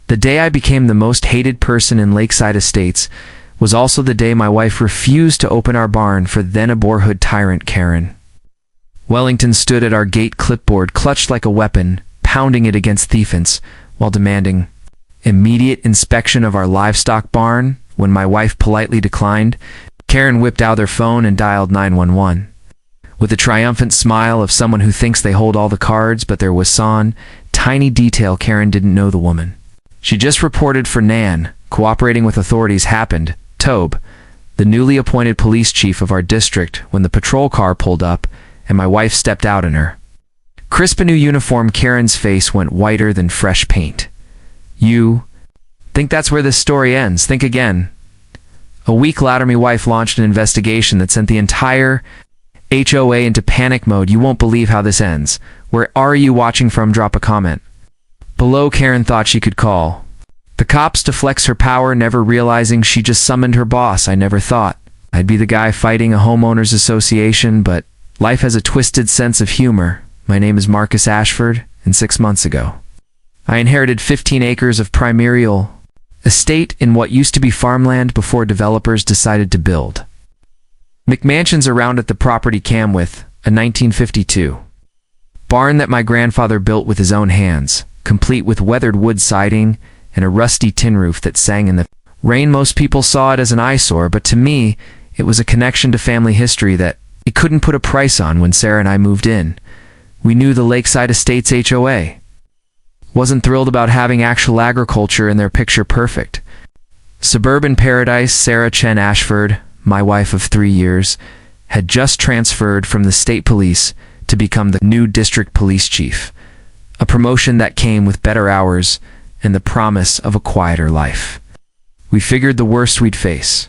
The day I became the most hated person in Lakeside Estates was also the day my wife refused to open our barn for then-aborhood tyrant Karen. Wellington stood at our gate clipboard clutched like a weapon, pounding it against thiefens, while demanding immediate inspection of our livestock barn. When my wife politely declined, Karen whipped out their phone and dialed 911. With the triumphant smile of someone who thinks they hold all the cards, but there was one tiny detail Karen didn't know the woman. She just reported for Nan, cooperating with authorities happened, Tobe, the newly appointed police chief of our district, when the patrol car pulled up and my wife stepped out in her crisp new uniform. Karen's face went whiter than fresh paint. You think that's where this story ends? Think again. A week later, my wife launched an investigation that sent the entire HOA into panic mode. You won't believe how this ends. Where are you watching from? Drop a comment below. Karen thought she could call the cops to flex her power, never realizing she just summoned her boss. I never thought I'd be the guy fighting a homeowners association, but life has a twisted sense of humor. My name is Marcus Ashford, and 6 months ago, I inherited 15 acres of primorial estate in what used to be farmland before developers decided to build McMansions around it. The property came with a 1952 barn that my grandfather built with his own hands, complete with weathered wood siding and a rusty tin roof that sang in the rain. Most people saw it as an eyesore, but to me, it was a connection to family history that it couldn't put a price on. When Sarah and I moved in, we knew the Lakeside Estates HOA wasn't thrilled about having actual agriculture in their picture perfect suburban paradise. Sarah Chen Ashford, my wife of 3 years, had just transferred from the state police to become the new district police chief, a promotion that came with better hours and the promise of a quieter life. We figured the worst we'd face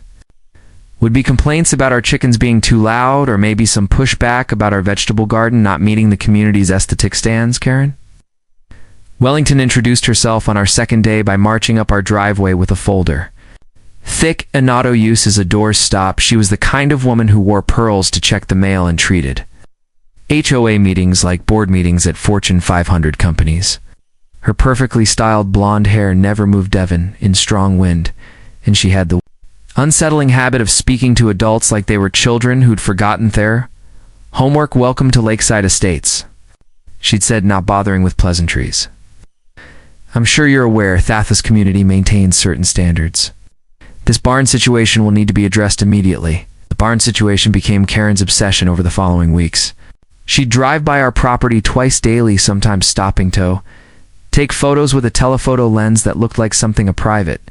would be complaints about our chickens being too loud, or maybe some pushback about our vegetable garden not meeting the community's aesthetic standards. Karen Wellington introduced herself on our second day by marching up our driveway with a folder. Thick and auto use as a doorstop. She was the kind of woman who wore pearls to check the mail and treated HOA meetings like board meetings at Fortune 500 companies. Her perfectly styled blonde hair never moved Devon in strong wind, and she had the unsettling habit of speaking to adults like they were children who'd forgotten their homework. Welcome to Lakeside Estates, she'd said, not bothering with pleasantries. I'm sure you're aware Thatha's community maintains certain standards. This barn situation will need to be addressed immediately. The barn situation became Karen's obsession over the following weeks. She'd drive by our property twice daily, sometimes stopping to take photos with a telephoto lens that looked like something a private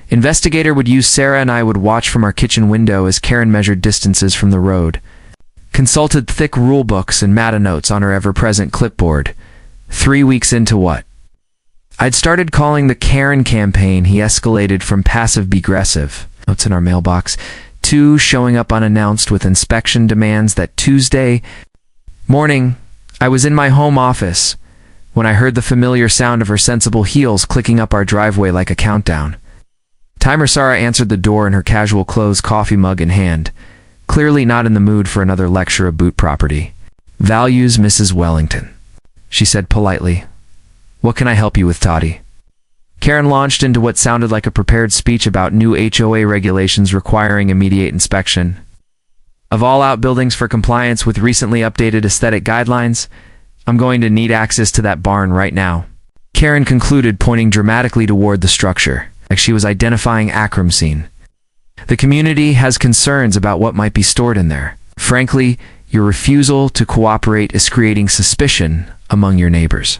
investigator would use. Sarah and I would watch from our kitchen window as Karen measured distances from the road, consulted thick rule books and meta notes on her ever-present clipboard. 3 weeks into what I'd started calling the Karen campaign, he escalated from passive-aggressive notes in our mailbox to showing up unannounced with inspection demands. That Tuesday morning, I was in my home office when I heard the familiar sound of her sensible heels clicking up our driveway like a countdown timer. Sarah answered the door in her casual clothes, coffee mug in hand, clearly not in the mood for another lecture of boot property values. Mrs. Wellington, she said politely. What can I help you with, Toddy? Karen launched into what sounded like a prepared speech about new HOA regulations requiring immediate inspection of all outbuildings for compliance with recently updated aesthetic guidelines. I'm going to need access to that barn right now, Karen concluded, pointing dramatically toward the structure, like she was identifying a crime scene. The community has concerns about what might be stored in there. Frankly, your refusal to cooperate is creating suspicion among your neighbors.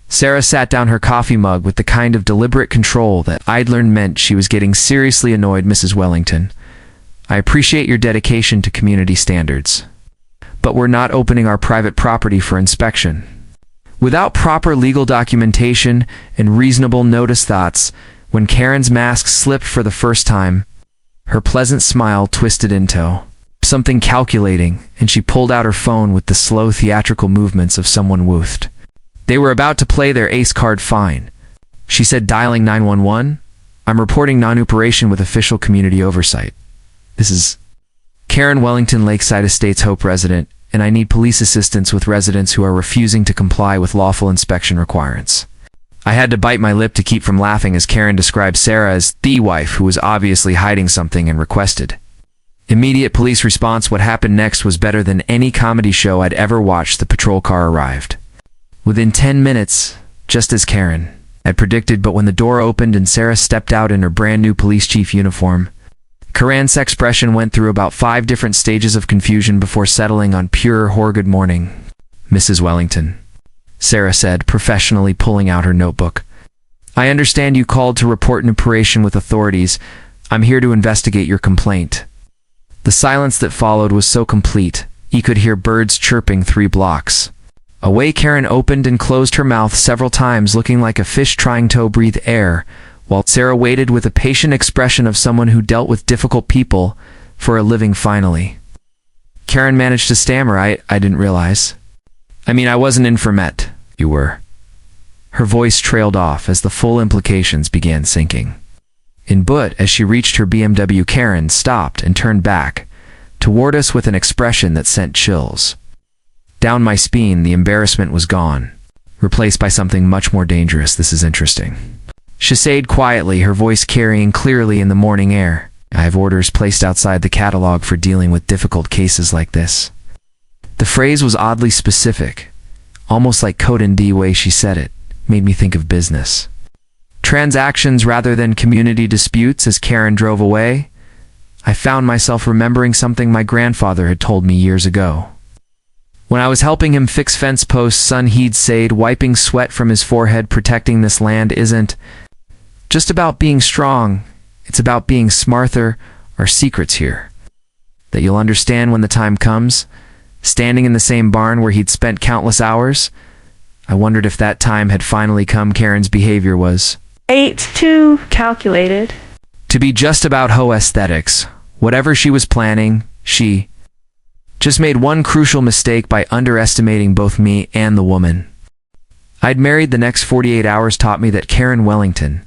Sarah sat down her coffee mug with the kind of deliberate control that I'd learned meant she was getting seriously annoyed. Mrs. Wellington, I appreciate your dedication to community standards, but we're not opening our private property for inspection without proper legal documentation and reasonable notice. Thoughts. When Karen's mask slipped for the first time, her pleasant smile twisted into something calculating, and she pulled out her phone with the slow theatrical movements of someone woofed. They were about to play their ace card. Fine, she said, dialing 911. I'm reporting non-operation with official community oversight. This is Karen Wellington, Lakeside Estates Hope resident, and I need police assistance with residents who are refusing to comply with lawful inspection requirements. I had to bite my lip to keep from laughing as Karen described Sarah as the wife who was obviously hiding something and requested immediate police response. What happened next was better than any comedy show I'd ever watched. The patrol car arrived within 10 minutes, just as Karen had predicted, but when the door opened and Sarah stepped out in her brand new police chief uniform, Karen's expression went through about 5 different stages of confusion before settling on pure horror. Good morning, Mrs. Wellington, Sarah said, professionally pulling out her notebook. I understand you called to report an operation with authorities. I'm here to investigate your complaint. The silence that followed was so complete, you could hear birds chirping 3 blocks away. Karen opened and closed her mouth several times, looking like a fish trying to breathe air, while Sarah waited with a patient expression of someone who dealt with difficult people for a living. Finally, Karen managed to stammer, I didn't realize. I mean, I wasn't in for Met. You were. Her voice trailed off as the full implications began sinking in. But as she reached her BMW, Karen stopped and turned back toward us with an expression that sent chills down my spine. The embarrassment was gone, replaced by something much more dangerous. This is interesting, she said quietly, her voice carrying clearly in the morning air. I have orders placed outside the catalog for dealing with difficult cases like this. The phrase was oddly specific, almost like code, and the way she said it made me think of business transactions rather than community disputes. As Karen drove away, I found myself remembering something my grandfather had told me years ago. When I was helping him fix fence posts, son, he'd said, wiping sweat from his forehead, protecting this land isn't just about being strong, it's about being smarter. Our secrets here that you'll understand when the time comes. Standing in the same barn where he'd spent countless hours, I wondered if that time had finally come. Karen's behavior was too calculated to be just about HOA aesthetics. Whatever she was planning, she just made one crucial mistake by underestimating both me and the woman I'd married. The next 48 hours taught me that Karen Wellington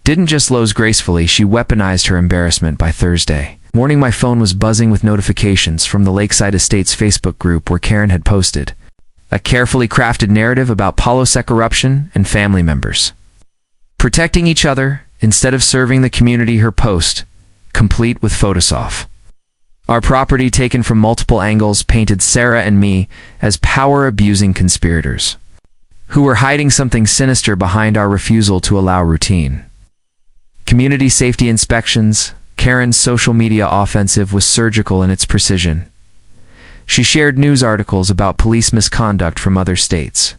didn't just lose gracefully, she weaponized her embarrassment. By Thursday morning, my phone was buzzing with notifications from the Lakeside Estates Facebook group where Karen had posted a carefully crafted narrative about Polosek eruption and family members protecting each other instead of serving the community. Her post, complete with photos of our property taken from multiple angles, painted Sarah and me as power-abusing conspirators who were hiding something sinister behind our refusal to allow routine community safety inspections. Karen's social media offensive was surgical in its precision. She shared news articles about police misconduct from other states,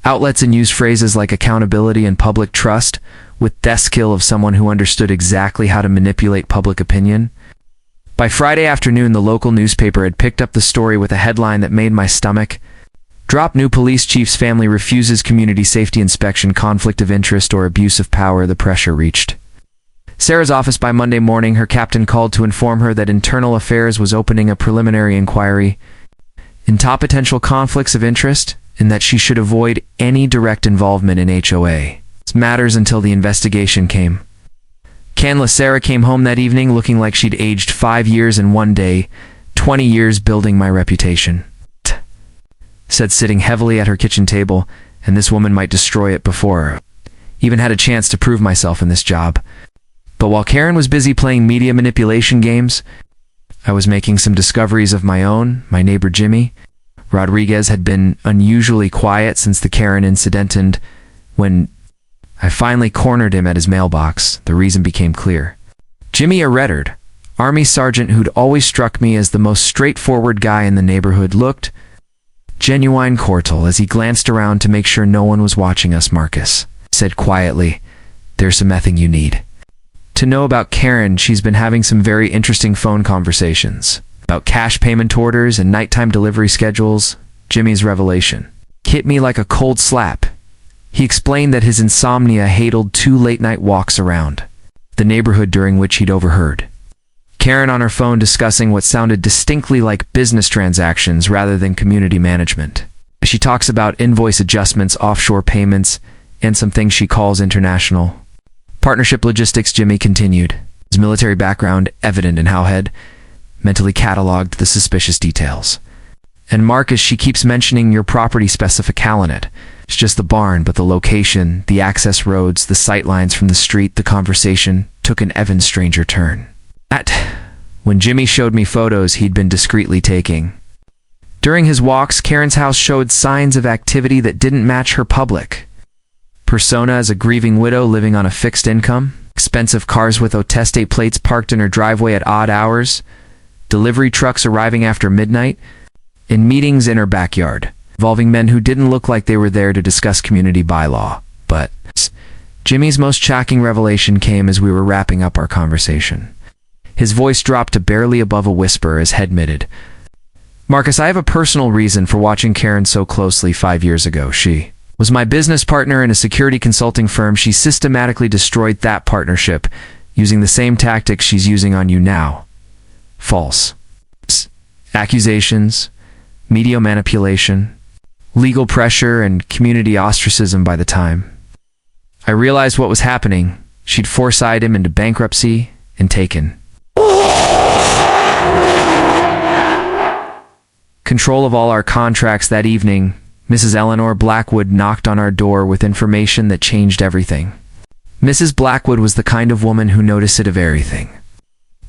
outlets, and used phrases like accountability and public trust with the skill of someone who understood exactly how to manipulate public opinion. By Friday afternoon, the local newspaper had picked up the story with a headline that made my stomach drop. New police chief's family refuses community safety inspection, conflict of interest or abuse of power. The pressure reached Sarah's office by Monday morning. Her captain called to inform her that Internal Affairs was opening a preliminary inquiry into potential conflicts of interest and that she should avoid any direct involvement in HOA matters until the investigation came. Sarah came home that evening looking like she'd aged 5 years in one day, 20 years building my reputation, said, sitting heavily at her kitchen table, and this woman might destroy it before even had a chance to prove myself in this job. But while Karen was busy playing media manipulation games, I was making some discoveries of my own. My neighbor Jimmy Rodriguez had been unusually quiet since the Karen incident, and when I finally cornered him at his mailbox, the reason became clear. Jimmy, a retired Army sergeant who'd always struck me as the most straightforward guy in the neighborhood, looked genuine cordial as he glanced around to make sure no one was watching us. Marcus said quietly, "There's something you need to know about Karen. She's been having some very interesting phone conversations about cash payment orders and nighttime delivery schedules." Jimmy's revelation hit me like a cold slap. He explained that his insomnia hadled 2 late-night walks around the neighborhood during which he'd overheard Karen on her phone discussing what sounded distinctly like business transactions rather than community management. She talks about invoice adjustments, offshore payments, and some things she calls international partnership logistics. Jimmy continued, his military background evident in how he'd mentally cataloged the suspicious details. "And Marcus, she keeps mentioning your property specificality. It's just the barn, but the location, the access roads, the sight lines from the street, the conversation took an even stranger turn. When Jimmy showed me photos he'd been discreetly taking. During his walks, Karen's house showed signs of activity that didn't match her public persona as a grieving widow living on a fixed income, expensive cars with otestate plates parked in her driveway at odd hours, delivery trucks arriving after midnight, and meetings in her backyard, involving men who didn't look like they were there to discuss community bylaw. But Jimmy's most shocking revelation came as we were wrapping up our conversation. His voice dropped to barely above a whisper as he admitted, "Marcus, I have a personal reason for watching Karen so closely 5 years ago. She was my business partner in a security consulting firm. She systematically destroyed that partnership using the same tactics she's using on you now. False accusations, media manipulation, legal pressure, and community ostracism. By the time I realized what was happening, she'd foresighted him into bankruptcy and taken control of all our contracts. That evening, Mrs. Eleanor Blackwood knocked on our door with information that changed everything. Mrs. Blackwood was the kind of woman who noticed it of everything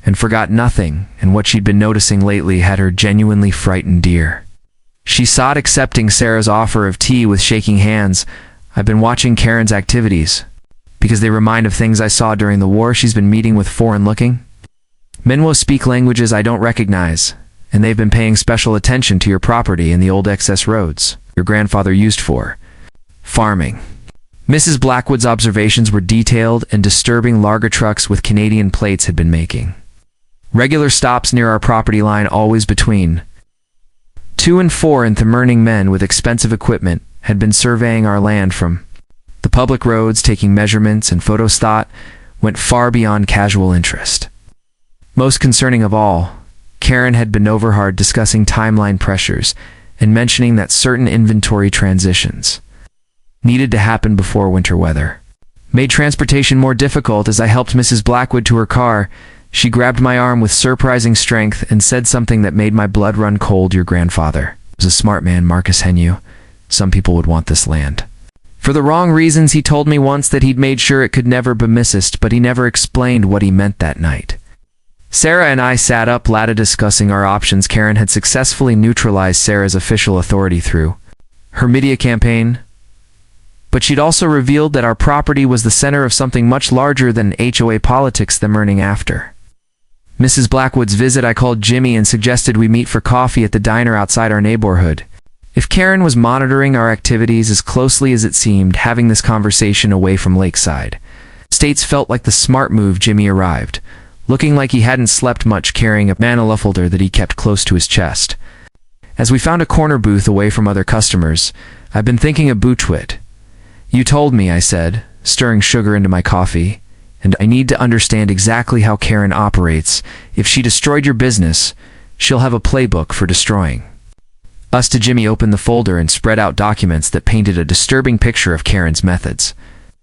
and forgot nothing, and what she'd been noticing lately had her genuinely frightened dear. She sought accepting Sarah's offer of tea with shaking hands. I've been watching Karen's activities because they remind of things I saw during the war. She's been meeting with foreign-looking men who speak languages I don't recognize, and they've been paying special attention to your property and the old excess roads your grandfather used for farming." Mrs. Blackwood's observations were detailed and disturbing. Larger trucks with Canadian plates had been making regular stops near our property line, always between 2 and 4, and the men with expensive equipment had been surveying our land from the public roads, taking measurements and photos that went far beyond casual interest. Most concerning of all, Karen had been overheard discussing timeline pressures and mentioning that certain inventory transitions needed to happen before winter weather made transportation more difficult. As I helped Mrs. Blackwood to her car, she grabbed my arm with surprising strength and said something that made my blood run cold. "Your grandfather was a smart man, Marcus Henyu. Some people would want this land for the wrong reasons. He told me once that he'd made sure it could never be missed, but he never explained what he meant that night." Sarah and I sat up later discussing our options. Karen had successfully neutralized Sarah's official authority through her media campaign, but she'd also revealed that our property was the center of something much larger than HOA politics. The morning after Mrs. Blackwood's visit, I called Jimmy and suggested we meet for coffee at the diner outside our neighborhood. If Karen was monitoring our activities as closely as it seemed, having this conversation away from Lakeside States felt like the smart move. Jimmy arrived, looking like he hadn't slept much, carrying a manila folder that he kept close to his chest. As we found a corner booth away from other customers, "I've been thinking of Butchwit. You told me," I said, stirring sugar into my coffee, "and I need to understand exactly how Karen operates. If she destroyed your business, she'll have a playbook for destroying us." To Jimmy opened the folder and spread out documents that painted a disturbing picture of Karen's methods.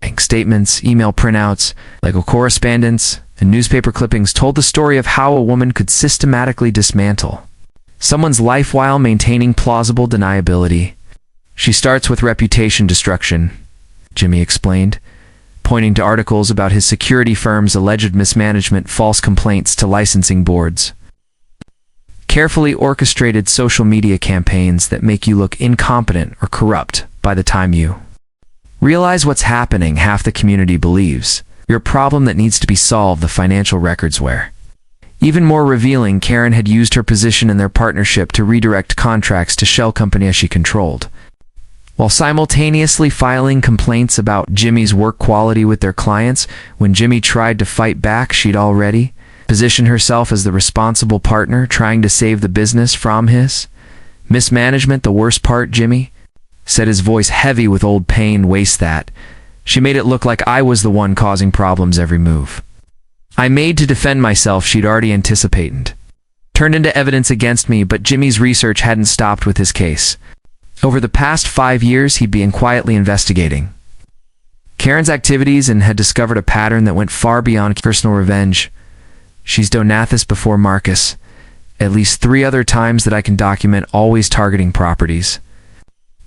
Bank statements, email printouts, legal correspondence, and newspaper clippings told the story of how a woman could systematically dismantle someone's life while maintaining plausible deniability. "She starts with reputation destruction," Jimmy explained, pointing to articles about his security firm's alleged mismanagement, false complaints to licensing boards, carefully orchestrated social media campaigns that make you look incompetent or corrupt. By the time you realize what's happening, half the community believes you're a problem that needs to be solved. The financial records were even more revealing. Karen had used her position in their partnership to redirect contracts to shell companies she controlled, while simultaneously filing complaints about Jimmy's work quality with their clients. When Jimmy tried to fight back, she'd already positioned herself as the responsible partner, trying to save the business from his mismanagement. "The worst part," Jimmy said, his voice heavy with old pain, "waste that. She made it look like I was the one causing problems. Every move I made to defend myself, she'd already anticipated. Turned into evidence against me." But Jimmy's research hadn't stopped with his case. Over the past 5 years, he'd been quietly investigating Karen's activities and had discovered a pattern that went far beyond personal revenge. "She's done this before, Marcus. At least 3 other times that I can document, always targeting properties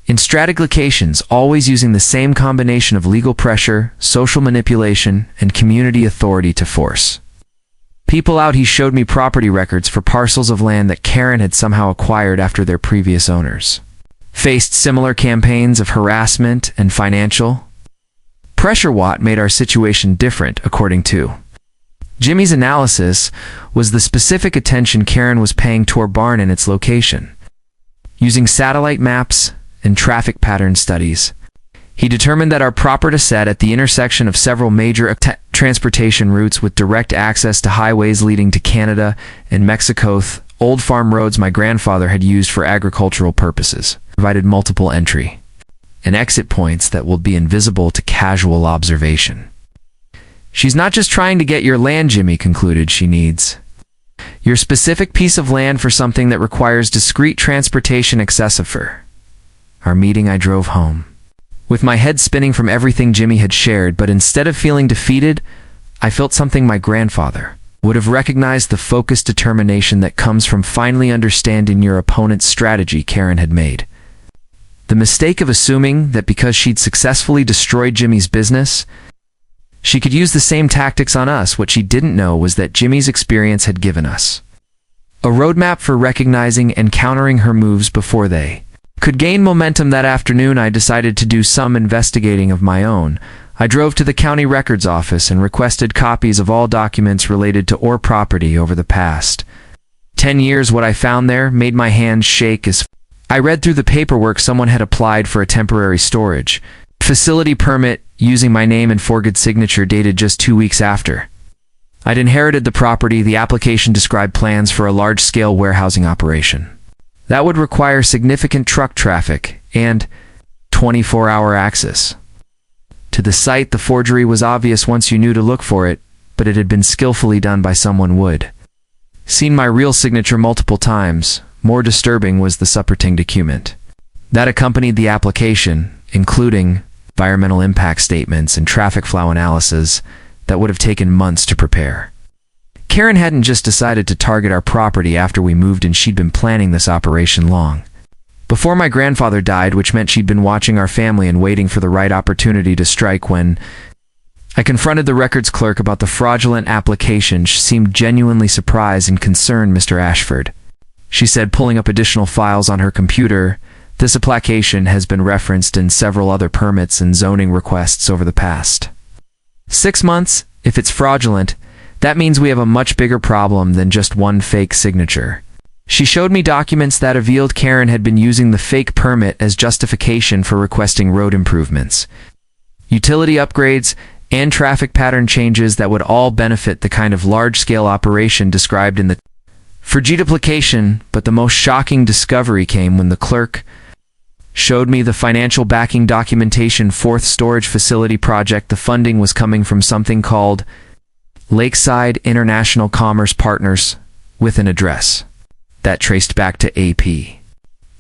in strategic locations, always using the same combination of legal pressure, social manipulation, and community authority to force people out. He showed me property records for parcels of land that Karen had somehow acquired after their previous owners faced similar campaigns of harassment and financial pressure. What made our situation different, according to Jimmy's analysis, was the specific attention Karen was paying to our barn and its location. Using satellite maps and traffic pattern studies, he determined that our property sat at the intersection of several major transportation routes with direct access to highways leading to Canada and Mexico. Old farm roads my grandfather had used for agricultural purposes provided multiple entry and exit points that will be invisible to casual observation. She's not just trying to get your land, Jimmy concluded. She needs your specific piece of land for something that requires discrete transportation excessive for our meeting. I drove home with my head spinning from everything Jimmy had shared, but instead of feeling defeated, I felt something my grandfather would have recognized: the focused determination that comes from finally understanding your opponent's strategy. Karen had made the mistake of assuming that because she'd successfully destroyed Jimmy's business, she could use the same tactics on us. What she didn't know was that Jimmy's experience had given us a roadmap for recognizing and countering her moves before they could gain momentum. That afternoon, I decided to do some investigating of my own. I drove to the county records office and requested copies of all documents related to our property over the past 10 years. What I found there made my hands shake as I read through the paperwork. Someone had applied for a temporary storage facility permit using my name and forged signature, dated just 2 weeks after I'd inherited the property. The application described plans for a large-scale warehousing operation that would require significant truck traffic and 24-hour access to the site. The forgery was obvious once you knew to look for it, but it had been skillfully done by someone would seen my real signature multiple times. More disturbing was the supporting document that accompanied the application, including environmental impact statements and traffic flow analysis that would have taken months to prepare. Karen hadn't just decided to target our property after we moved in. She'd been planning this operation long before my grandfather died, which meant she'd been watching our family and waiting for the right opportunity to strike. When I confronted the records clerk about the fraudulent application, she seemed genuinely surprised and concerned. Mr. Ashford, she said, pulling up additional files on her computer, this application has been referenced in several other permits and zoning requests over the past 6 months. If it's fraudulent, that means we have a much bigger problem than just one fake signature. She showed me documents that revealed Karen had been using the fake permit as justification for requesting road improvements, utility upgrades, and traffic pattern changes that would all benefit the kind of large-scale operation described in the forged application. But the most shocking discovery came when the clerk showed me the financial backing documentation. Fourth storage facility project. The funding was coming from something called Lakeside International Commerce Partners, with an address that traced back to AP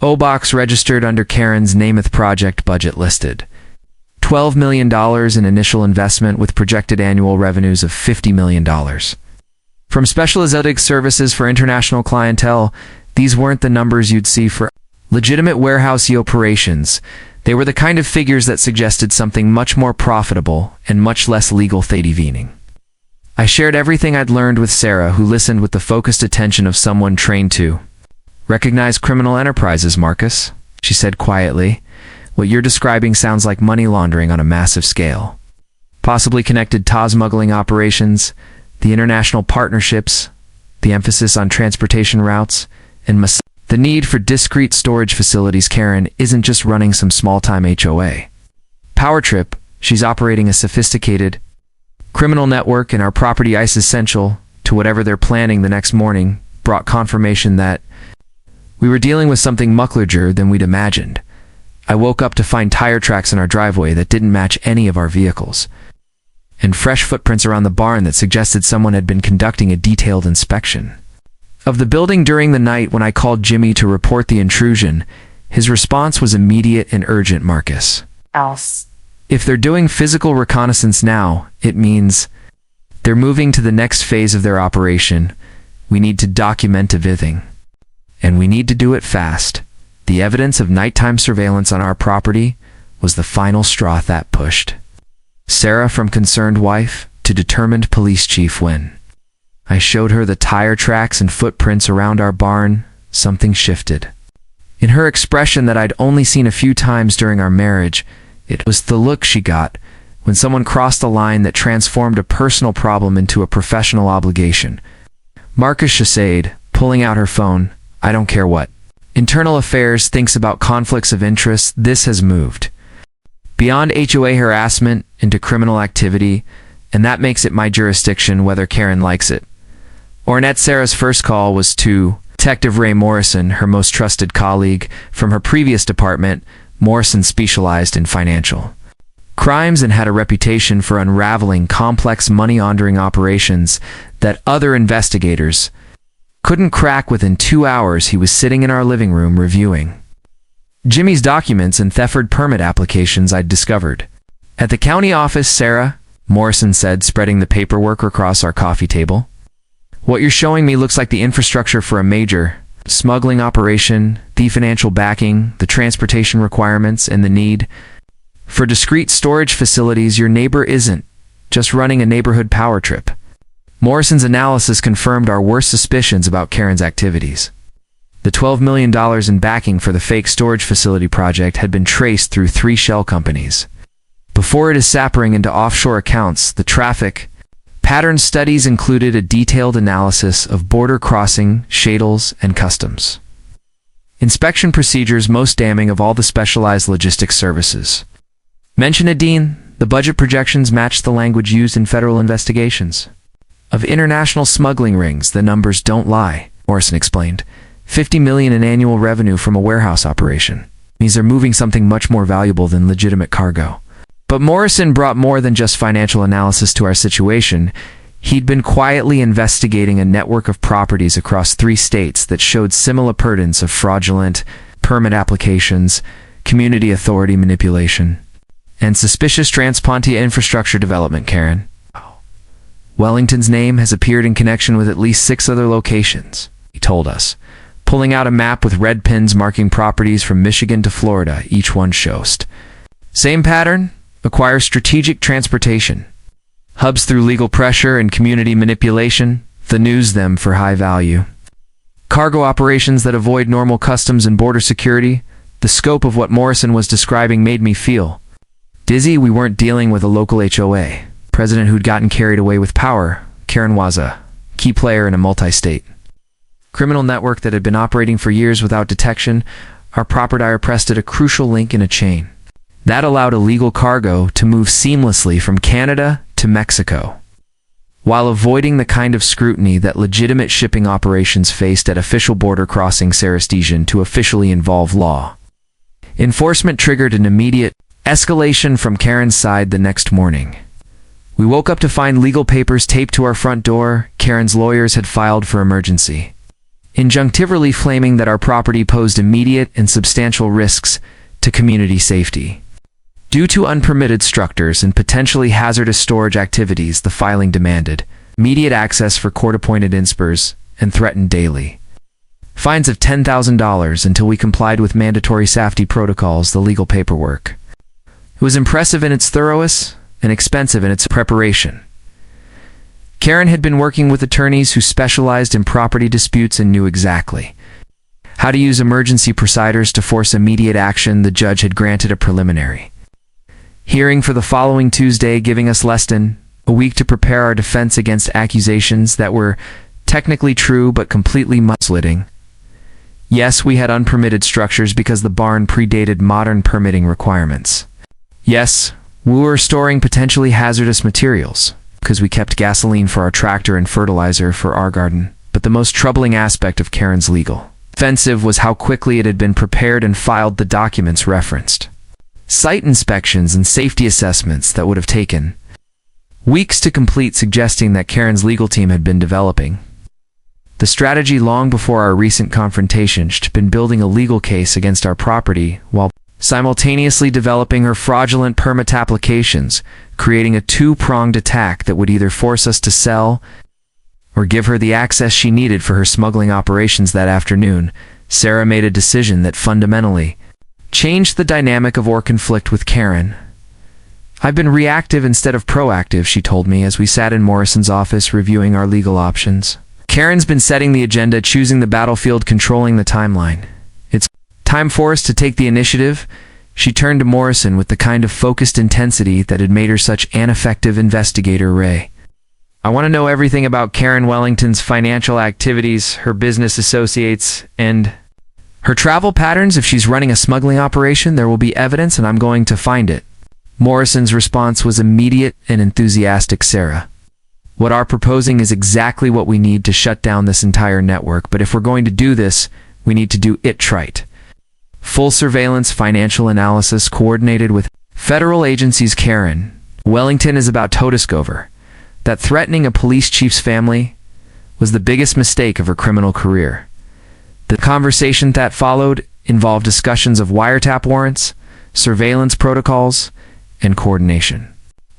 O-Box, registered under Karen's name. The project budget listed $12 million in initial investment with projected annual revenues of $50 million. From specialized services for international clientele, these weren't the numbers you'd see for legitimate warehouse operations. They were the kind of figures that suggested something much more profitable and much less legal thadiving. I shared everything I'd learned with Sarah, who listened with the focused attention of someone trained to recognize criminal enterprises. Marcus, she said quietly, what you're describing sounds like money laundering on a massive scale. Possibly connected to smuggling operations, the international partnerships, the emphasis on transportation routes, and the need for discrete storage facilities. Karen isn't just running some small-time HOA power trip. She's operating a sophisticated criminal network, and our property ice essential to whatever they're planning the next morning brought confirmation that we were dealing with something much larger than we'd imagined. I woke up to find tire tracks in our driveway that didn't match any of our vehicles, and fresh footprints around the barn that suggested someone had been conducting a detailed inspection of the building during the night. When I called Jimmy to report the intrusion, his response was immediate and urgent. Marcus, if they're doing physical reconnaissance now, it means they're moving to the next phase of their operation. We need to document everything, and we need to do it fast. The evidence of nighttime surveillance on our property was the final straw that pushed Sarah from concerned wife to determined police chief. When I showed her the tire tracks and footprints around our barn, something shifted. In her expression that I'd only seen a few times during our marriage, it was the look she got when someone crossed a line that transformed a personal problem into a professional obligation. Marcus Chasade, pulling out her phone, I don't care what Internal Affairs thinks about conflicts of interest, this has moved beyond HOA harassment into criminal activity, and that makes it my jurisdiction whether Karen likes it. Ornette Sarah's first call was to Detective Ray Morrison, her most trusted colleague from her previous department. Morrison specialized in financial crimes and had a reputation for unraveling complex money laundering operations that other investigators couldn't crack. Within 2 hours, he was sitting in our living room reviewing Jimmy's documents and theft permit applications I'd discovered. At the county office, Sarah, Morrison said, spreading the paperwork across our coffee table. What you're showing me looks like the infrastructure for a major smuggling operation, the financial backing, the transportation requirements, and the need for discrete storage facilities. Your neighbor isn't just running a neighborhood power trip. Morrison's analysis confirmed our worst suspicions about Karen's activities. The $12 million in backing for the fake storage facility project had been traced through 3 shell companies. Before it is sapping into offshore accounts, the traffic pattern studies included a detailed analysis of border crossing, shadles, and customs inspection procedures, most damning of all the specialized logistics services. Mention Nadine, the budget projections matched the language used in federal investigations of international smuggling rings. The numbers don't lie, Morrison explained. $50 million in annual revenue from a warehouse operation means they're moving something much more valuable than legitimate cargo. But Morrison brought more than just financial analysis to our situation. He'd been quietly investigating a network of properties across 3 states that showed similar patterns of fraudulent permit applications, community authority manipulation, and suspicious transpontia infrastructure development. Karen Wellington's name has appeared in connection with at least 6 other locations, he told us, pulling out a map with red pins marking properties from Michigan to Florida. Each one shows same pattern: acquire strategic transportation hubs through legal pressure and community manipulation, the news them for high value cargo operations that avoid normal customs and border security. The scope of what Morrison was describing made me feel dizzy. We weren't dealing with a local HOA president who'd gotten carried away with power. Karen was a key player in a multi-state criminal network that had been operating for years without detection. Our property pressed at a crucial link in a chain that allowed illegal cargo to move seamlessly from Canada to Mexico, while avoiding the kind of scrutiny that legitimate shipping operations faced at official border crossing. Sarah's decision to officially involve law enforcement triggered an immediate escalation from Karen's side. The next morning, we woke up to find legal papers taped to our front door. Karen's lawyers had filed for emergency injunctive relief, claiming that our property posed immediate and substantial risks to community safety due to unpermitted structures and potentially hazardous storage activities. The filing demanded immediate access for court-appointed inspectors and threatened daily fines of $10,000 until we complied with mandatory safety protocols. The legal paperwork, it was impressive in its thoroughness and expensive in its preparation. Karen had been working with attorneys who specialized in property disputes and knew exactly how to use emergency procedures to force immediate action. The judge had granted a preliminary hearing for the following Tuesday, giving us less than a week to prepare our defense against accusations that were technically true but completely misleading. Yes, we had unpermitted structures because the barn predated modern permitting requirements. Yes, we were storing potentially hazardous materials because we kept gasoline for our tractor and fertilizer for our garden. But the most troubling aspect of Karen's legal offensive was how quickly it had been prepared and filed. The documents referenced site inspections and safety assessments that would have taken weeks to complete, suggesting that Karen's legal team had been developing the strategy long before our recent confrontation. She'd been building a legal case against our property while simultaneously developing her fraudulent permit applications, creating a 2-pronged attack that would either force us to sell or give her the access she needed for her smuggling operations. That afternoon, Sarah made a decision that fundamentally changed the dynamic of our conflict with Karen. "I've been reactive instead of proactive," she told me as we sat in Morrison's office reviewing our legal options. "Karen's been setting the agenda, choosing the battlefield, controlling the timeline. It's time for us to take the initiative." She turned to Morrison with the kind of focused intensity that had made her such an effective investigator. "Ray, I want to know everything about Karen Wellington's financial activities, her business associates, and her travel patterns. If she's running a smuggling operation, there will be evidence and I'm going to find it." Morrison's response was immediate and enthusiastic. "Sarah, what we're proposing is exactly what we need to shut down this entire network, but if we're going to do this, we need to do it right. Full surveillance, financial analysis, coordinated with federal agencies. Karen Wellington is about to discover that threatening a police chief's family was the biggest mistake of her criminal career." The conversation that followed involved discussions of wiretap warrants, surveillance protocols, and coordination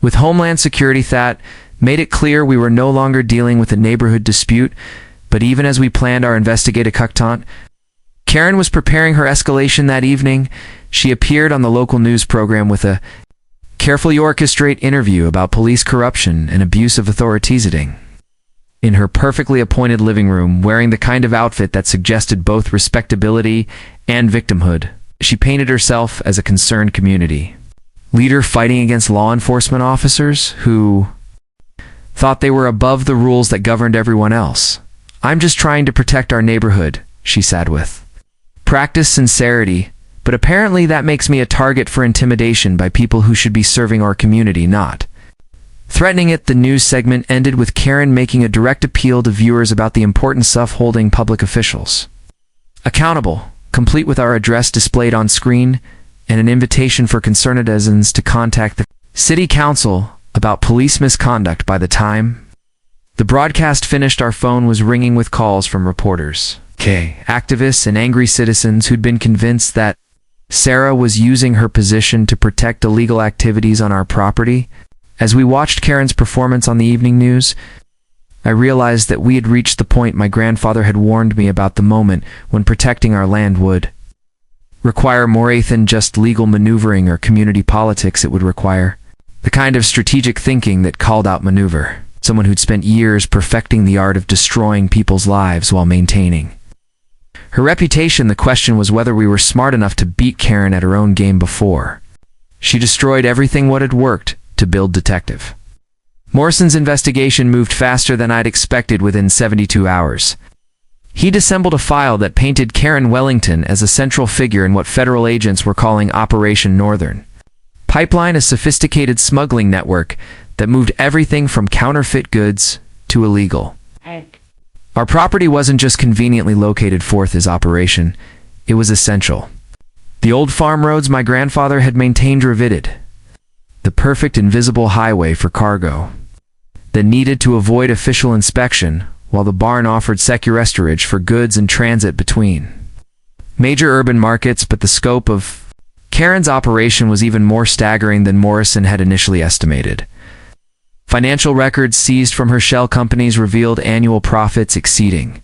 with Homeland Security. That made it clear we were no longer dealing with a neighborhood dispute, but even as we planned our investigative cocktail, Karen was preparing her escalation that evening. She appeared on the local news program with a carefully orchestrated interview about police corruption and abuse of authority. Sitting in her perfectly appointed living room, wearing the kind of outfit that suggested both respectability and victimhood, she painted herself as a concerned community leader fighting against law enforcement officers who thought they were above the rules that governed everyone else. "I'm just trying to protect our neighborhood," she said with practiced sincerity, "but apparently that makes me a target for intimidation by people who should be serving our community, not threatening it." The news segment ended with Karen making a direct appeal to viewers about the importance of holding public officials accountable, complete with our address displayed on screen and an invitation for concerned citizens to contact the city council about police misconduct. By the time the broadcast finished, our phone was ringing with calls from reporters, activists, and angry citizens who'd been convinced that Sarah was using her position to protect illegal activities on our property. As we watched Karen's performance on the evening news, I realized that we had reached the point my grandfather had warned me about, the moment when protecting our land would require more than just legal maneuvering or community politics. It would require the kind of strategic thinking that called out maneuver, someone who'd spent years perfecting the art of destroying people's lives while maintaining her reputation. The question was whether we were smart enough to beat Karen at her own game before she destroyed everything what had worked to build detective. Morrison's investigation moved faster than I'd expected. Within 72 hours, he'd assembled a file that painted Karen Wellington as a central figure in what federal agents were calling Operation Northern Pipeline, a sophisticated smuggling network that moved everything from counterfeit goods to illegal. Our property wasn't just conveniently located for his operation, it was essential. The old farm roads my grandfather had maintained riveted, the perfect invisible highway for cargo that needed to avoid official inspection, while the barn offered secure storage for goods in transit between major urban markets. But the scope of Karen's operation was even more staggering than Morrison had initially estimated. Financial records seized from her shell companies revealed annual profits exceeding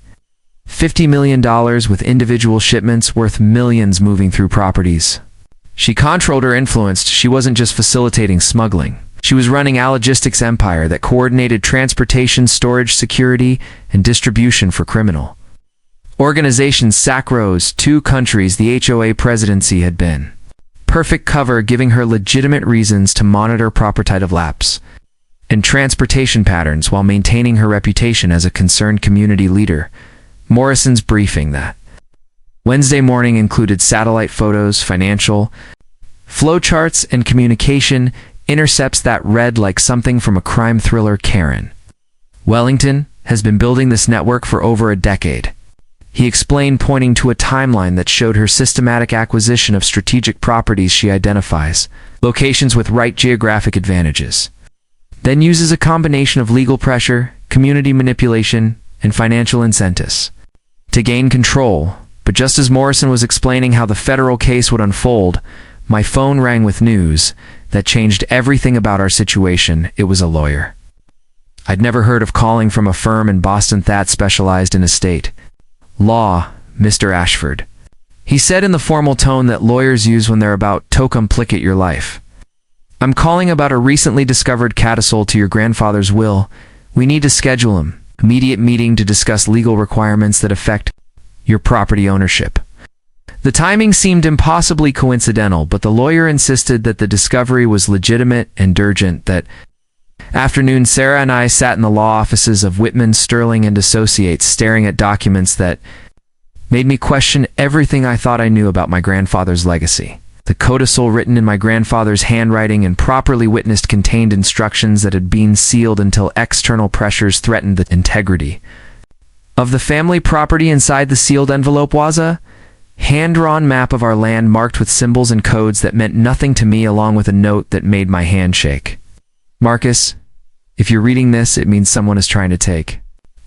$50 million, with individual shipments worth millions moving through properties she controlled or influenced. She wasn't just facilitating smuggling. She was running a logistics empire that coordinated transportation, storage, security, and distribution for criminal organizations. Sacro's 2 countries. The HOA presidency had been perfect cover, giving her legitimate reasons to monitor property lapse and transportation patterns while maintaining her reputation as a concerned community leader. Morrison's briefing that Wednesday morning included satellite photos, financial flowcharts, and communication intercepts that read like something from a crime thriller. Karen Wellington has been building this network for over a decade, he explained, pointing to a timeline that showed her systematic acquisition of strategic properties. She identifies locations with right geographic advantages, then uses a combination of legal pressure, community manipulation, and financial incentives to gain control. But just as Morrison was explaining how the federal case would unfold, my phone rang with news that changed everything about our situation. It was a lawyer I'd never heard of calling from a firm in Boston that specialized in estate law, Mr. Ashford," he said in the formal tone that lawyers use when they're about to complicate your life. "I'm calling about a recently discovered codicil to your grandfather's will. We need to schedule an immediate meeting to discuss legal requirements that affect your property ownership." The timing seemed impossibly coincidental, but the lawyer insisted that the discovery was legitimate and urgent. That afternoon, Sarah and I sat in the law offices of Whitman, Sterling and Associates, staring at documents that made me question everything I thought I knew about my grandfather's legacy. The codicil, written in my grandfather's handwriting and properly witnessed, contained instructions that had been sealed until external pressures threatened the integrity of the family property. Inside the sealed envelope was a hand-drawn map of our land marked with symbols and codes that meant nothing to me, along with a note that made my hand shake. "Marcus, if you're reading this, it means someone is trying to take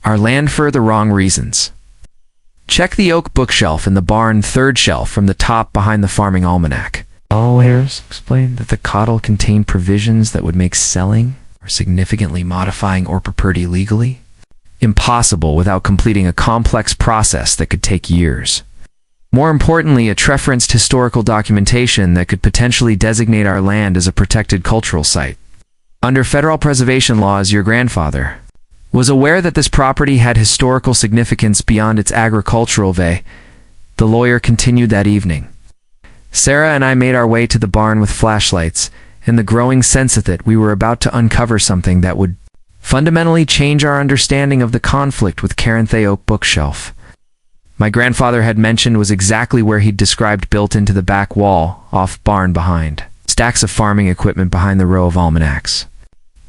our land for the wrong reasons. Check the oak bookshelf in the barn, third shelf from the top behind the farming almanac." All Harris explained that the codicil contained provisions that would make selling or significantly modifying or property legally impossible without completing a complex process that could take years. More importantly, it referenced historical documentation that could potentially designate our land as a protected cultural site. Under federal preservation laws, your grandfather was aware that this property had historical significance beyond its agricultural value. The lawyer continued that evening. Sarah and I made our way to the barn with flashlights, and the growing sense that we were about to uncover something that would fundamentally change our understanding of the conflict with Karen. The oak bookshelf my grandfather had mentioned was exactly where he'd described, built into the back wall off barn behind stacks of farming equipment behind the row of almanacs.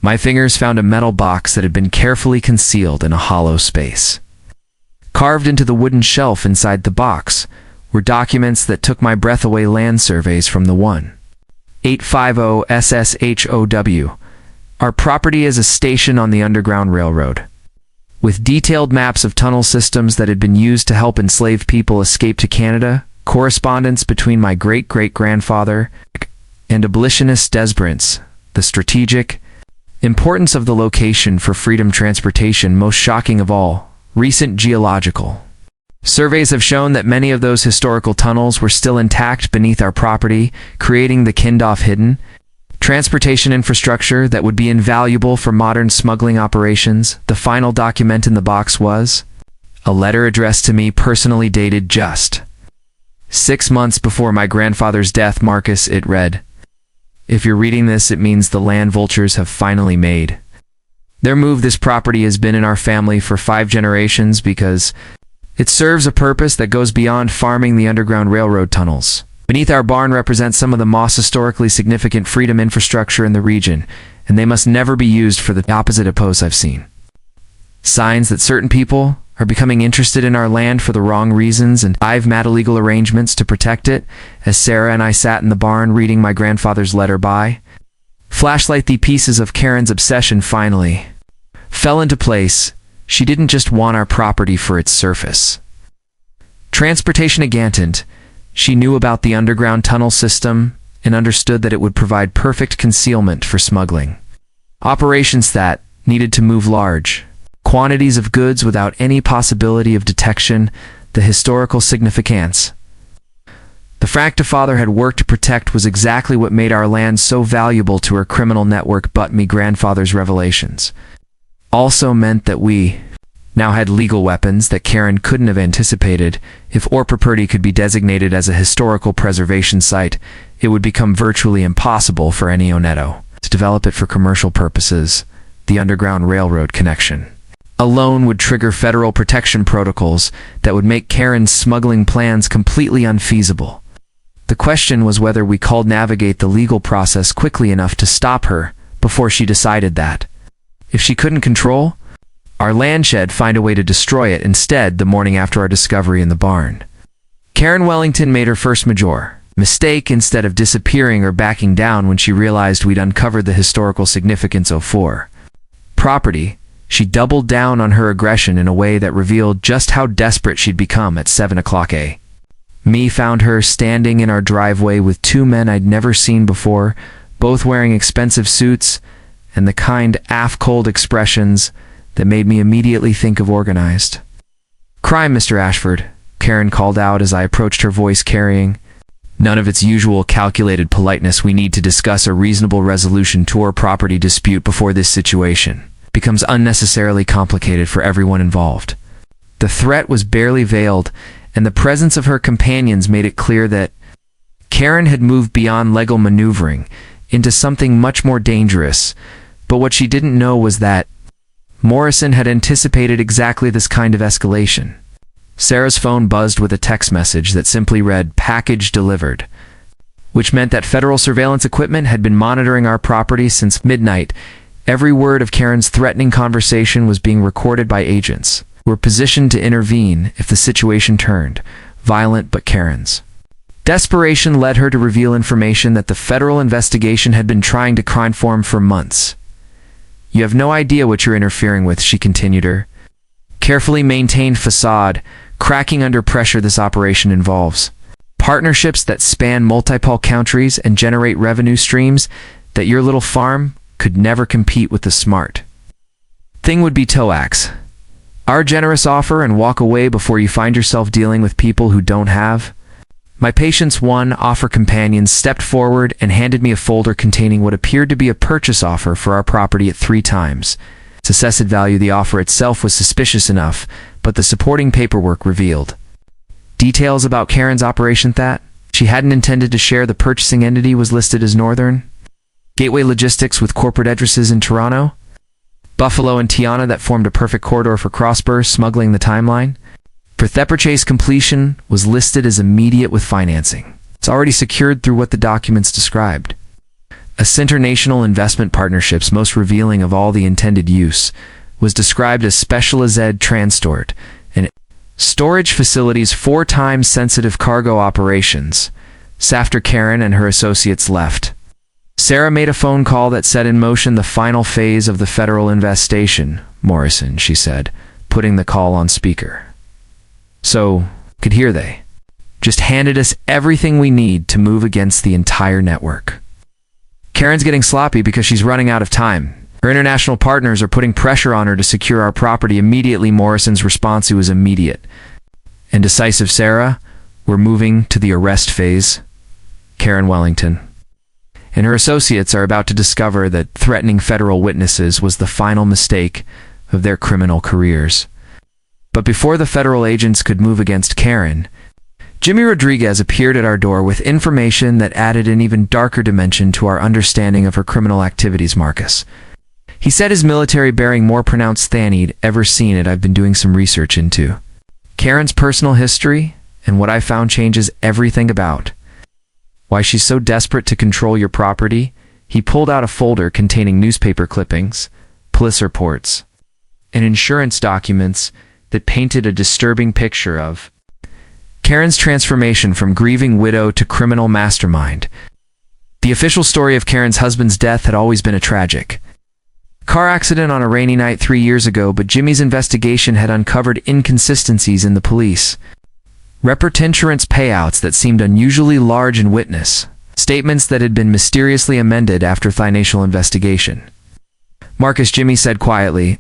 My fingers found a metal box that had been carefully concealed in a hollow space. Carved into the wooden shelf inside the box were documents that took my breath away: land surveys from the 1850 SSHOW, our property as a station on the Underground Railroad, with detailed maps of tunnel systems that had been used to help enslaved people escape to Canada, correspondence between my great-great-grandfather and abolitionist Desbrants, the strategic importance of the location for freedom transportation. Most shocking of all, recent geological surveys have shown that many of those historical tunnels were still intact beneath our property, creating the kind-of hidden transportation infrastructure that would be invaluable for modern smuggling operations. The final document in the box was a letter addressed to me personally, dated just 6 months before my grandfather's death. Marcus, it read, "If you're reading this, it means the land vultures have finally made their move. This property has been in our family for 5 generations because it serves a purpose that goes beyond farming. The Underground Railroad tunnels beneath our barn represent some of the most historically significant freedom infrastructure in the region, and they must never be used for the opposite oppose. I've seen signs that certain people are becoming interested in our land for the wrong reasons, and I've made illegal arrangements to protect it." As Sarah and I sat in the barn reading my grandfather's letter by flashlight, the pieces of Karen's obsession finally fell into place. She didn't just want our property for its surface transportation agantant. She knew about the underground tunnel system and understood that it would provide perfect concealment for smuggling operations that needed to move large quantities of goods without any possibility of detection. The historical significance the fact father had worked to protect was exactly what made our land so valuable to her criminal network. But me grandfather's revelations also meant that we now had legal weapons that Karen couldn't have anticipated. If our property could be designated as a historical preservation site, it would become virtually impossible for any Oneto to develop it for commercial purposes. The Underground Railroad connection alone would trigger federal protection protocols that would make Karen's smuggling plans completely unfeasible. The question was whether we could navigate the legal process quickly enough to stop her before she decided that, if she couldn't control our land shed, find a way to destroy it instead. The morning after our discovery in the barn, Karen Wellington made her first major mistake. Instead of disappearing or backing down when she realized we'd uncovered the historical significance of our property, she doubled down on her aggression in a way that revealed just how desperate she'd become. At 7 o'clock me found her standing in our driveway with 2 men I'd never seen before, both wearing expensive suits and the kind cold expressions that made me immediately think of organized crime. "Mr. Ashford," Karen called out as I approached her, voice carrying none of its usual calculated politeness. We need to discuss a reasonable resolution to our property dispute before this situation becomes unnecessarily complicated for everyone involved. The threat was barely veiled, and the presence of her companions made it clear that Karen had moved beyond legal maneuvering into something much more dangerous. But what she didn't know was that Morrison had anticipated exactly this kind of escalation. Sarah's phone buzzed with a text message that simply read, "Package delivered," which meant that federal surveillance equipment had been monitoring our property since midnight. Every word of Karen's threatening conversation was being recorded by agents who were positioned to intervene if the situation turned violent. But Karen's desperation led her to reveal information that the federal investigation had been trying to conform for months. "You have no idea what you're interfering with," she continued, her carefully maintained facade cracking under pressure. "This operation involves partnerships that span multiple countries and generate revenue streams that your little farm could never compete with. The smart thing would be to axe our generous offer and walk away before you find yourself dealing with people who don't have." My patient's one offer companion stepped forward and handed me a folder containing what appeared to be a purchase offer for our property at 3 times its assessed value. The offer itself was suspicious enough, but the supporting paperwork revealed details about Karen's operation that she hadn't intended to share. The purchasing entity was listed as Northern Gateway Logistics with corporate addresses in Toronto, Buffalo, and Tiana that formed a perfect corridor for cross-border smuggling. The timeline for the purchase completion was listed as immediate with financing. It's already secured through what the documents described. A international investment partnerships, most revealing of all the intended use, was described as specialized transport and storage facilities 4 times sensitive cargo operations. After Karen and her associates left, Sarah made a phone call that set in motion the final phase of the federal investigation. "Morrison," she said, putting the call on speaker. "So, could hear they just handed us everything we need to move against the entire network. Karen's getting sloppy because she's running out of time. Her international partners are putting pressure on her to secure our property immediately." Morrison's response was immediate and decisive. "Sarah, we're moving to the arrest phase. Karen Wellington and her associates are about to discover that threatening federal witnesses was the final mistake of their criminal careers." But before the federal agents could move against Karen, Jimmy Rodriguez appeared at our door with information that added an even darker dimension to our understanding of her criminal activities. "Marcus," he said, his military bearing more pronounced than he'd ever seen it, "I've been doing some research into Karen's personal history, and what I found changes everything about why she's so desperate to control your property." He pulled out a folder containing newspaper clippings, police reports, and insurance documents that painted a disturbing picture of Karen's transformation from grieving widow to criminal mastermind. The official story of Karen's husband's death had always been a tragic car accident on a rainy night 3 years ago, but Jimmy's investigation had uncovered inconsistencies in the police report insurance payouts that seemed unusually large, and witness statements that had been mysteriously amended after the initial investigation. "Marcus," Jimmy said quietly,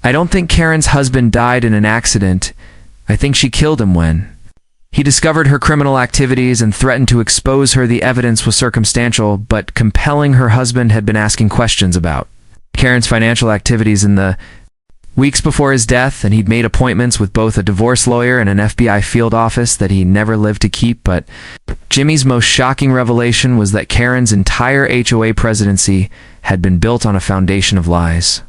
"I don't think Karen's husband died in an accident. I think she killed him when he discovered her criminal activities and threatened to expose her. The evidence was circumstantial but compelling. Her husband had been asking questions about Karen's financial activities in the weeks before his death, and he'd made appointments with both a divorce lawyer and an FBI field office that he never lived to keep." But Jimmy's most shocking revelation was that Karen's entire HOA presidency had been built on a foundation of lies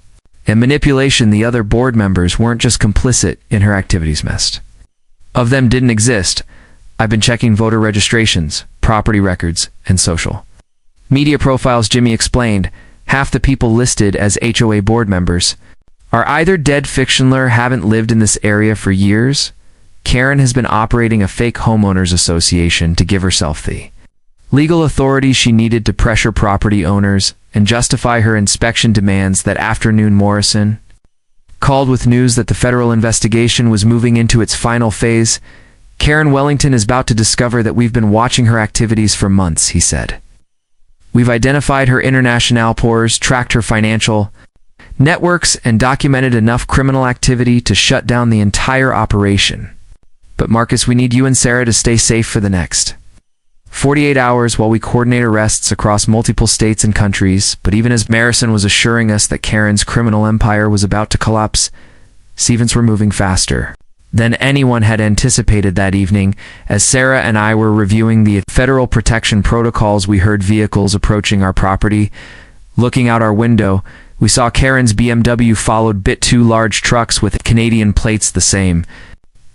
and manipulation. The other board members weren't just complicit in her activities. Most of them didn't exist. "I've been checking voter registrations, property records, and social media profiles," Jimmy explained. "Half the people listed as HOA board members are either dead fictional or haven't lived in this area for years. Karen has been operating a fake homeowners association to give herself the legal authority she needed to pressure property owners and justify her inspection demands." That afternoon, Morrison called with news that the federal investigation was moving into its final phase. "Karen Wellington is about to discover that we've been watching her activities for months," he said. "We've identified her international pores, tracked her financial networks, and documented enough criminal activity to shut down the entire operation. But Marcus, we need you and Sarah to stay safe for the next 48 hours while we coordinate arrests across multiple states and countries. But even as Marison was assuring us that Karen's criminal empire was about to collapse, events were moving faster than anyone had anticipated that evening. As Sarah and I were reviewing the federal protection protocols, we heard vehicles approaching our property. Looking out our window, we saw Karen's BMW followed by two large trucks with Canadian plates, the same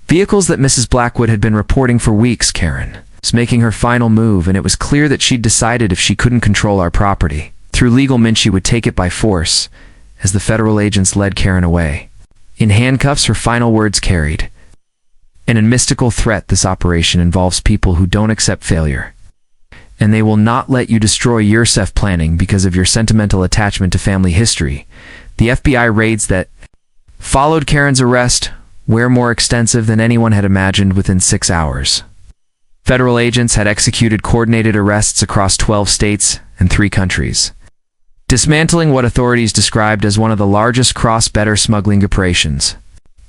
vehicles that Mrs. Blackwood had been reporting for weeks. Karen was making her final move, and it was clear that she'd decided if she couldn't control our property through legal means, she would take it by force. As the federal agents led Karen away in handcuffs, her final words carried an mystical threat: this operation involves people who don't accept failure, and they will not let you destroy your self planning because of your sentimental attachment to family history. The FBI raids that followed Karen's arrest were more extensive than anyone had imagined. Within 6 hours, federal agents had executed coordinated arrests across 12 states and 3 countries, dismantling what authorities described as one of the largest cross-border smuggling operations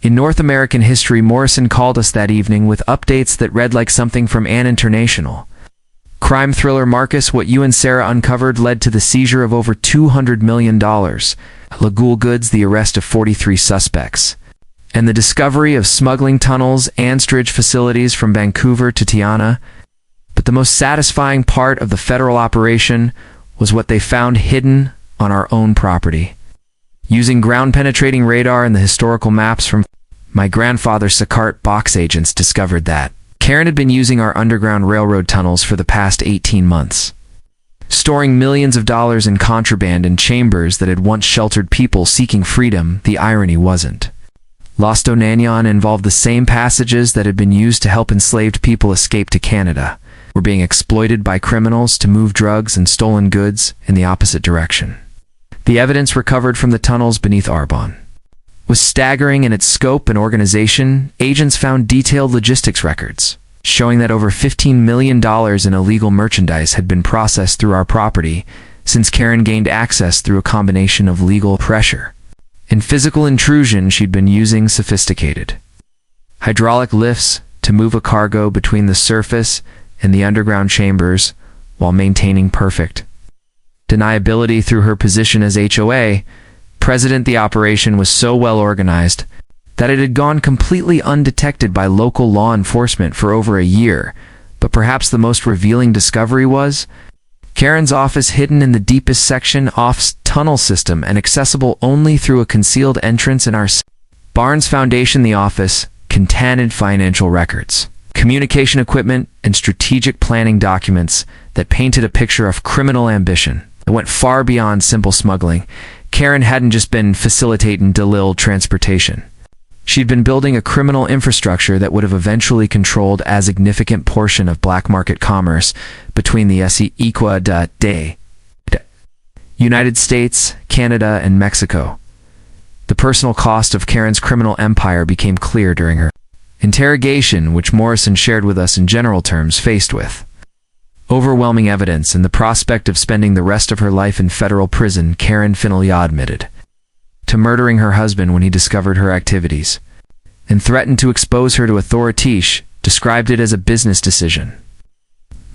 in North American history. Morrison called us that evening with updates that read like something from an international crime thriller. Marcus, what you and Sarah uncovered led to the seizure of over $200 million legal goods, the arrest of 43 suspects, and the discovery of smuggling tunnels and storage facilities from Vancouver to Tiana. But the most satisfying part of the federal operation was what they found hidden on our own property. Using ground-penetrating radar and the historical maps from my grandfather's Saccart, box agents discovered that Karen had been using our underground railroad tunnels for the past 18 months, storing millions of dollars in contraband in chambers that had once sheltered people seeking freedom. The irony wasn't lost. Onanion involved the same passages that had been used to help enslaved people escape to Canada were being exploited by criminals to move drugs and stolen goods in the opposite direction. The evidence recovered from the tunnels beneath Arbonne was staggering in its scope and organization. Agents found detailed logistics records showing that over $15 million in illegal merchandise had been processed through our property since Karen gained access through a combination of legal pressure and physical intrusion. She'd been using sophisticated hydraulic lifts to move a cargo between the surface and the underground chambers while maintaining perfect deniability through her position as HOA president. The operation was so well organized that it had gone completely undetected by local law enforcement for over a year. But perhaps the most revealing discovery was Karen's office, hidden in the deepest section off tunnel system and accessible only through a concealed entrance in our Barnes Foundation. The office contained financial records, communication equipment, and strategic planning documents that painted a picture of criminal ambition that went far beyond simple smuggling. Karen hadn't just been facilitating illegal transportation. She'd been building a criminal infrastructure that would have eventually controlled a significant portion of black market commerce between the United States, Canada, and Mexico. The personal cost of Karen's criminal empire became clear during her interrogation, which Morrison shared with us in general terms. Faced with overwhelming evidence and the prospect of spending the rest of her life in federal prison, Karen finally admitted to murdering her husband when he discovered her activities and threatened to expose her to authorities, described it as a business decision.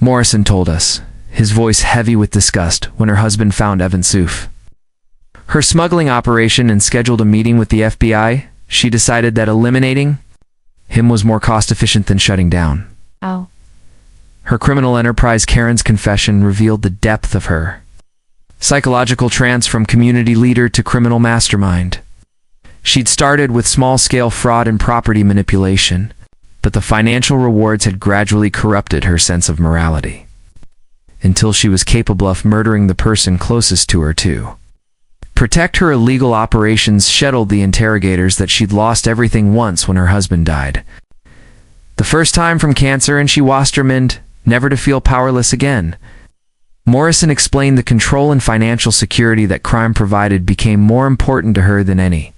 Morrison told us, his voice heavy with disgust, when her husband found Evan Soof, her smuggling operation, and scheduled a meeting with the FBI, she decided that eliminating him was more cost-efficient than shutting down her criminal enterprise. Karen's confession revealed the depth of her psychological trance from community leader to criminal mastermind. She'd started with small-scale fraud and property manipulation, but the financial rewards had gradually corrupted her sense of morality, until she was capable of murdering the person closest to her to protect her illegal operations. Shuttled the interrogators that she'd lost everything once when her husband died, the first time from cancer, and she was determined never to feel powerless again. Morrison explained the control and financial security that crime provided became more important to her than any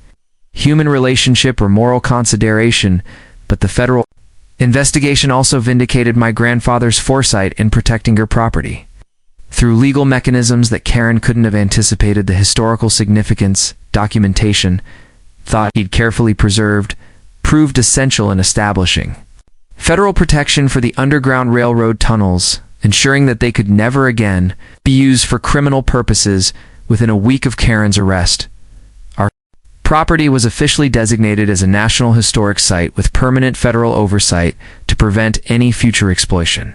human relationship or moral consideration. But the federal investigation also vindicated my grandfather's foresight in protecting her property through legal mechanisms that Karen couldn't have anticipated. The historical significance, documentation, thought he'd carefully preserved, proved essential in establishing federal protection for the Underground Railroad tunnels, ensuring that they could never again be used for criminal purposes. Within a week of Karen's arrest, our property was officially designated as a National Historic Site with permanent federal oversight to prevent any future exploitation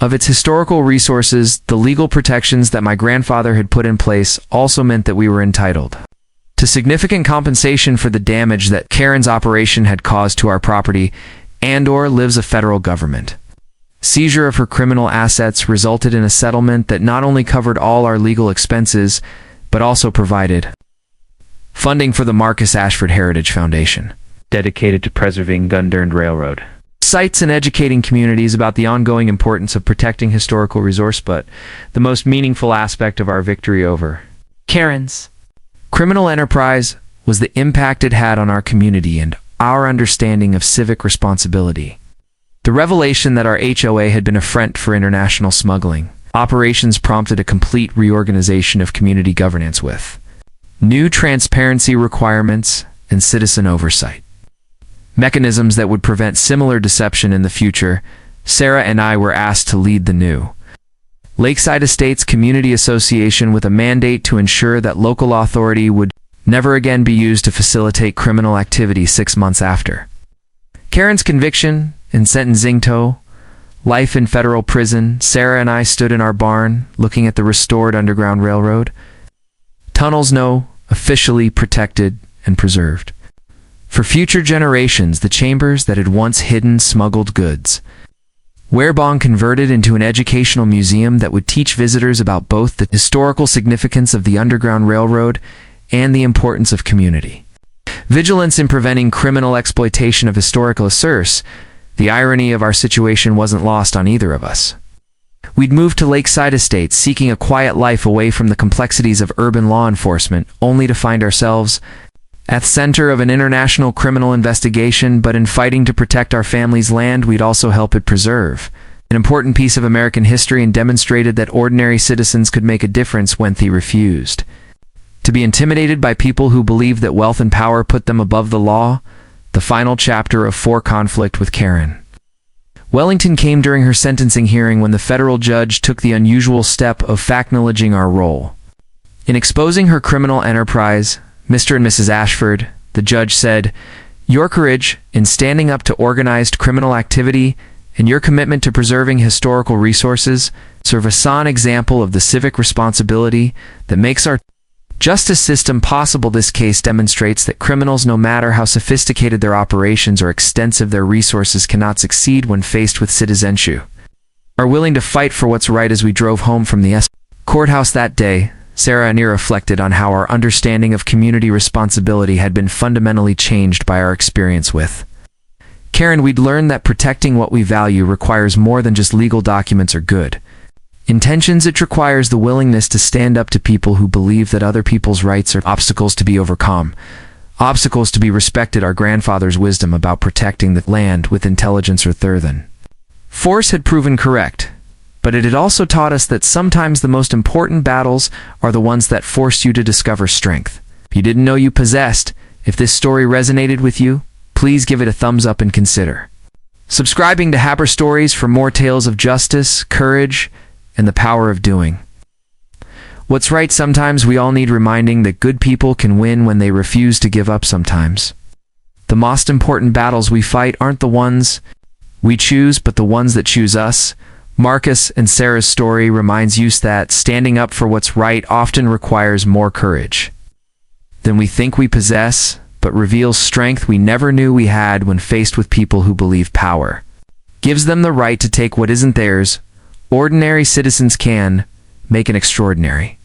of its historical resources. The legal protections that my grandfather had put in place also meant that we were entitled to significant compensation for the damage that Karen's operation had caused to our property and/or lives of federal government. Seizure of her criminal assets resulted in a settlement that not only covered all our legal expenses, but also provided funding for the Marcus Ashford Heritage Foundation, dedicated to preserving Underground Railroad sites and educating communities about the ongoing importance of protecting historical resource. But the most meaningful aspect of our victory over Karen's criminal enterprise was the impact it had on our community and our understanding of civic responsibility. The revelation that our HOA had been a front for international smuggling operations prompted a complete reorganization of community governance with new transparency requirements and citizen oversight mechanisms that would prevent similar deception in the future. Sarah and I were asked to lead the new Lakeside Estates Community Association with a mandate to ensure that local authority would never again be used to facilitate criminal activity. 6 months after Karen's conviction and sentencing to life in federal prison, Sarah and I stood in our barn looking at the restored Underground Railroad tunnels, now officially protected and preserved for future generations. The chambers that had once hidden smuggled goods whereupon converted into an educational museum that would teach visitors about both the historical significance of the Underground Railroad and the importance of community vigilance in preventing criminal exploitation of historical resources. The irony of our situation wasn't lost on either of us. We'd moved to Lakeside Estates seeking a quiet life away from the complexities of urban law enforcement, only to find ourselves at the center of an international criminal investigation. But in fighting to protect our family's land, we'd also help it preserve an important piece of American history and demonstrated that ordinary citizens could make a difference when they refused to be intimidated by people who believed that wealth and power put them above the law. The final chapter of 4 conflict with Karen Wellington came during her sentencing hearing when the federal judge took the unusual step of acknowledging our role in exposing her criminal enterprise. Mr. and Mrs. Ashford, the judge said, your courage in standing up to organized criminal activity and your commitment to preserving historical resources serve as an example of the civic responsibility that makes our justice system possible. This case demonstrates that criminals, no matter how sophisticated their operations or extensive their resources, cannot succeed when faced with citizenship, are willing to fight for what's right. As we drove home from the courthouse that day, Sarah and I reflected on how our understanding of community responsibility had been fundamentally changed by our experience with Karen. We'd learned that protecting what we value requires more than just legal documents or good intentions. It requires the willingness to stand up to people who believe that other people's rights are obstacles to be overcome, obstacles to be respected. Our grandfather's wisdom about protecting the land with intelligence or than force had proven correct, but it had also taught us that sometimes the most important battles are the ones that force you to discover strength you didn't know you possessed. If this story resonated with you, please give it a thumbs up and consider subscribing to Haber Stories for more tales of justice, courage, and the power of doing what's right. Sometimes we all need reminding that good people can win when they refuse to give up. Sometimes the most important battles we fight aren't the ones we choose, but the ones that choose us. Marcus and Sarah's story reminds us that standing up for what's right often requires more courage than we think we possess, but reveals strength we never knew we had when faced with people who believe power gives them the right to take what isn't theirs. Ordinary citizens can make an extraordinary